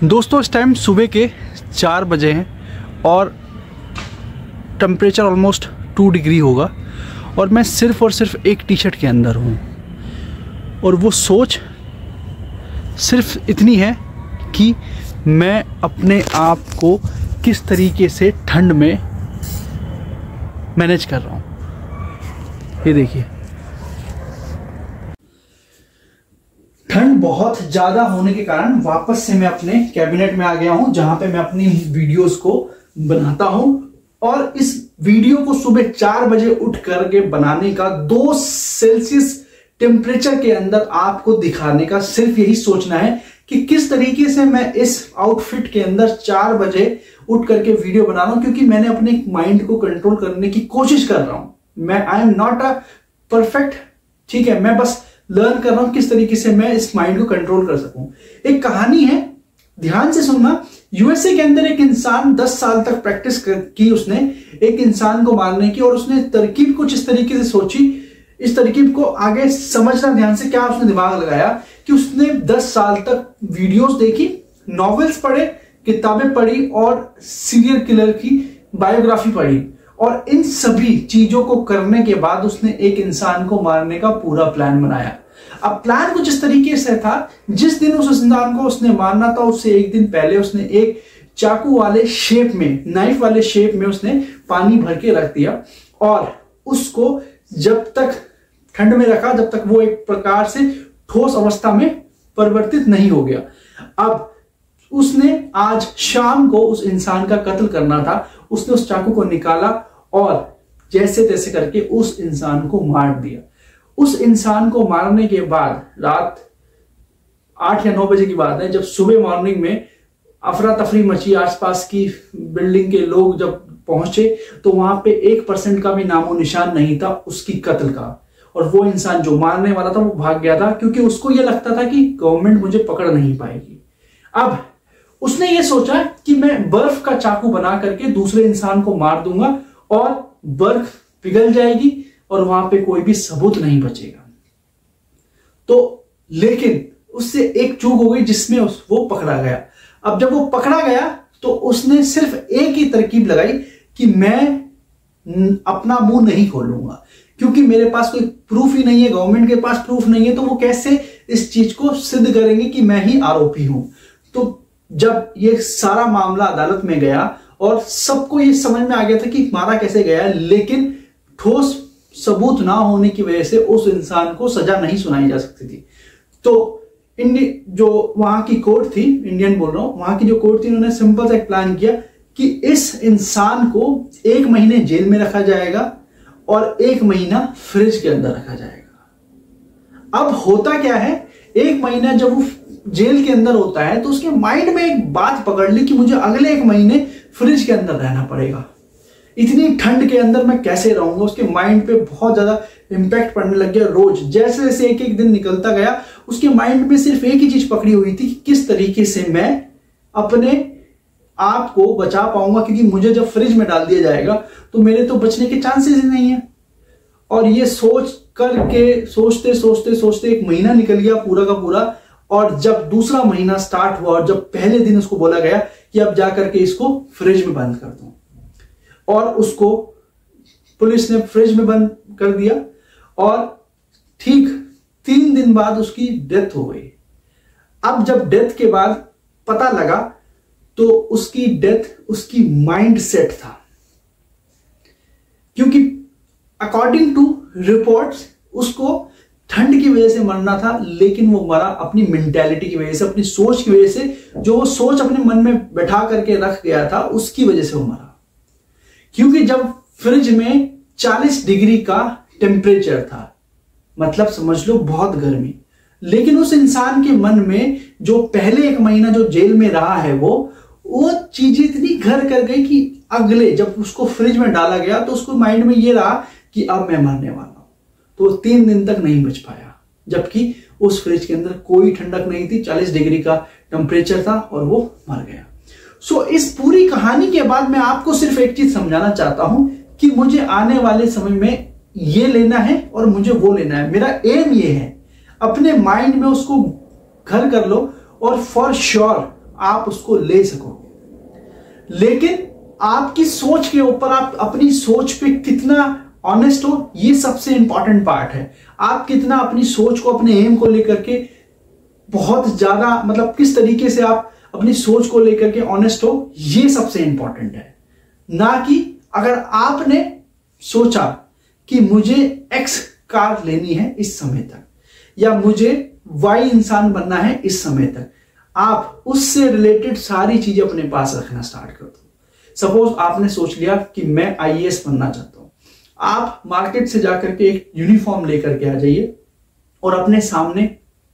दोस्तों इस टाइम सुबह के 4 बजे हैं और टेम्परेचर ऑलमोस्ट 2 डिग्री होगा और मैं सिर्फ़ और सिर्फ एक टी शर्ट के अंदर हूँ और वो सोच सिर्फ इतनी है कि मैं अपने आप को किस तरीके से ठंड में मैनेज कर रहा हूँ। ये देखिए, ठंड बहुत ज़्यादा होने के कारण वापस से मैं अपने कैबिनेट में आ गया हूं जहां पे मैं अपनी वीडियोस को बनाता हूं और इस वीडियो को सुबह 4 बजे उठ करके बनाने का 2 सेल्सियस टेम्परेचर के अंदर आपको दिखाने का सिर्फ यही सोचना है कि किस तरीके से मैं इस आउटफिट के अंदर 4 बजे उठ करके वीडियो बना रहा हूं, क्योंकि मैंने अपने माइंड को कंट्रोल करने की कोशिश कर रहा हूं। मैं I am not a perfect, ठीक है, मैं बस लर्न कर रहा हूं किस तरीके से मैं इस माइंड को कंट्रोल कर सकूं। एक कहानी है, ध्यान से सुनना। यूएसए के अंदर एक इंसान 10 साल तक प्रैक्टिस की उसने एक इंसान को मारने की, और उसने तरकीब कुछ इस तरीके से सोची। इस तरकीब को आगे समझना ध्यान से, क्या उसने दिमाग लगाया कि उसने 10 साल तक वीडियोस देखी, नॉवेल्स पढ़े, किताबें पढ़ी और सीरियल किलर की बायोग्राफी पढ़ी, और इन सभी चीजों को करने के बाद उसने एक इंसान को मारने का पूरा प्लान बनाया। अब प्लान कुछ इस तरीके से था, जिस दिन उस इंसान को उसने मारना था उससे एक दिन पहले उसने एक चाकू वाले शेप में, नाइफ वाले शेप में उसने पानी भर के रख दिया और उसको जब तक ठंड में रखा जब तक वो एक प्रकार से ठोस अवस्था में परिवर्तित नहीं हो गया। अब उसने आज शाम को उस इंसान का कत्ल करना था। उसने उस चाकू को निकाला और जैसे तैसे करके उस इंसान को मार दिया। उस इंसान को मारने के बाद रात 8 या 9 बजे की बात है, जब सुबह मॉर्निंग में अफरा तफरी मची, आसपास की बिल्डिंग के लोग जब पहुंचे तो वहां पे 1% का भी नामो निशान नहीं था उसकी कत्ल का। और वो इंसान जो मारने वाला था वो भाग गया था, क्योंकि उसको यह लगता था कि गवर्नमेंट मुझे पकड़ नहीं पाएगी। अब उसने ये सोचा कि मैं बर्फ का चाकू बना करके दूसरे इंसान को मार दूंगा और बर्फ पिघल जाएगी और वहां पे कोई भी सबूत नहीं बचेगा। तो लेकिन उससे एक चूक हो गई जिसमें वो पकड़ा गया। अब जब वो पकड़ा गया तो उसने सिर्फ एक ही तरकीब लगाई कि मैं अपना मुंह नहीं खोलूंगा, क्योंकि मेरे पास कोई प्रूफ ही नहीं है, गवर्नमेंट के पास प्रूफ नहीं है, तो वो कैसे इस चीज को सिद्ध करेंगे कि मैं ही आरोपी हूं। तो जब ये सारा मामला अदालत में गया और सबको ये समझ में आ गया था कि मारा कैसे गया, लेकिन ठोस सबूत ना होने की वजह से उस इंसान को सजा नहीं सुनाई जा सकती थी। तो जो वहां की कोर्ट थी, इंडियन बोल रहा हूं, वहां की जो कोर्ट थी, उन्होंने सिंपल सा एक प्लान किया कि इस इंसान को 1 महीने जेल में रखा जाएगा और 1 महीना फ्रिज के अंदर रखा जाएगा। अब होता क्या है, 1 महीना जब वो जेल के अंदर होता है तो उसके माइंड में एक बात पकड़ ली कि मुझे अगले 1 महीने फ्रिज के अंदर रहना पड़ेगा। इतनी ठंड के अंदर मैं कैसे रहूंगा, उसके माइंड पे बहुत ज्यादा इंपैक्ट पड़ने लग गया। रोज जैसे जैसे एक एक दिन निकलता गया उसके माइंड में सिर्फ एक ही चीज पकड़ी हुई थी कि किस तरीके से मैं अपने आप को बचा पाऊंगा, क्योंकि मुझे जब फ्रिज में डाल दिया जाएगा तो मेरे तो बचने के चांसेस ही नहीं है। और ये सोच करके सोचते सोचते सोचते 1 महीना निकल गया पूरा का पूरा, और जब दूसरा महीना स्टार्ट हुआ और जब पहले दिन उसको बोला गया कि अब जाकर के इसको फ्रिज में बंद कर दो, और उसको पुलिस ने फ्रिज में बंद कर दिया और ठीक 3 दिन बाद उसकी डेथ हो गई। अब जब डेथ के बाद पता लगा तो उसकी डेथ उसकी माइंड सेट था, क्योंकि अकॉर्डिंग टू रिपोर्ट्स उसको ठंड की वजह से मरना था, लेकिन वो मरा अपनी मेंटालिटी की वजह से, अपनी सोच की वजह से। जो वो सोच अपने मन में बैठा करके रख गया था उसकी वजह से वो मरा। क्योंकि जब फ्रिज में 40 डिग्री का टेम्परेचर था, मतलब समझ लो बहुत गर्मी, लेकिन उस इंसान के मन में जो पहले 1 महीना जो जेल में रहा है वो चीजें इतनी घर कर गई कि अगले जब उसको फ्रिज में डाला गया तो उसको माइंड में ये रहा कि अब मैं मरने वाला हूं। तो 3 दिन तक नहीं बच पाया, जबकि उस फ्रिज के अंदर कोई ठंडक नहीं थी, 40 डिग्री का टेम्परेचर था और वो मर गया। सो इस पूरी कहानी के बाद मैं आपको सिर्फ एक चीज समझाना चाहता हूं कि मुझे आने वाले समय में ये लेना है और मुझे वो लेना है। मेरा एम ये है, अपने माइंड में उसको घर कर लो और फॉर श्योर आप उसको ले सकोगे। लेकिन आपकी सोच के ऊपर, आप अपनी सोच पे कितना ऑनेस्ट हो, ये सबसे इंपॉर्टेंट पार्ट है। आप कितना अपनी सोच को, अपने एम को लेकर के बहुत ज्यादा, मतलब किस तरीके से आप अपनी सोच को लेकर के ऑनेस्ट हो, ये सबसे इंपॉर्टेंट है। ना कि अगर आपने सोचा कि मुझे एक्स कार लेनी है इस समय तक, या मुझे वाई इंसान बनना है इस समय तक, आप उससे रिलेटेड सारी चीजें अपने पास रखना स्टार्ट कर दो। सपोज आपने सोच लिया कि मैं आईएएस बनना चाहता हूं, आप मार्केट से जाकर के एक यूनिफॉर्म लेकर के आ जाइए और अपने सामने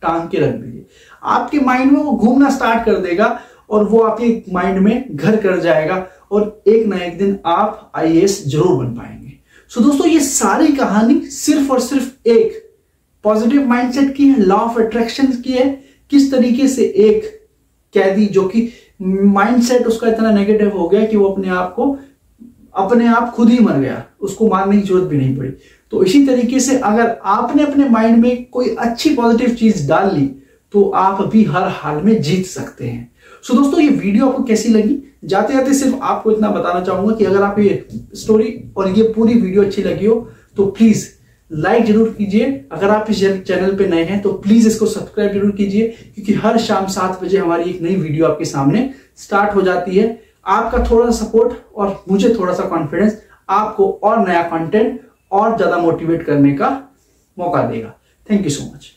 टांग के रख दीजिए। आपके माइंड में वो घूमना स्टार्ट कर देगा और वो आपके माइंड में घर कर जाएगा और एक ना एक दिन आप आईएएस जरूर बन पाएंगे। सो दोस्तों, ये सारी कहानी सिर्फ और सिर्फ एक पॉजिटिव माइंडसेट की है, लॉ ऑफ अट्रैक्शन की है। किस तरीके से एक कैदी जो कि माइंडसेट उसका इतना नेगेटिव हो गया कि वो अपने आप खुद ही मर गया, उसको मारने की जरूरत भी नहीं पड़ी। तो इसी तरीके से अगर आपने अपने माइंड में कोई अच्छी पॉजिटिव चीज डाल ली तो आप भी हर हाल में जीत सकते हैं। सो दोस्तों, ये वीडियो आपको कैसी लगी? जाते जाते सिर्फ आपको इतना बताना चाहूंगा कि अगर आप ये स्टोरी और ये पूरी वीडियो अच्छी लगी हो तो प्लीज लाइक जरूर कीजिए। अगर आप इस चैनल पे नए हैं तो प्लीज इसको सब्सक्राइब जरूर कीजिए, क्योंकि हर शाम 7 बजे हमारी एक नई वीडियो आपके सामने स्टार्ट हो जाती है। आपका थोड़ा सा सपोर्ट और मुझे थोड़ा सा कॉन्फिडेंस आपको और नया कंटेंट और ज्यादा मोटिवेट करने का मौका देगा। Thank you so much.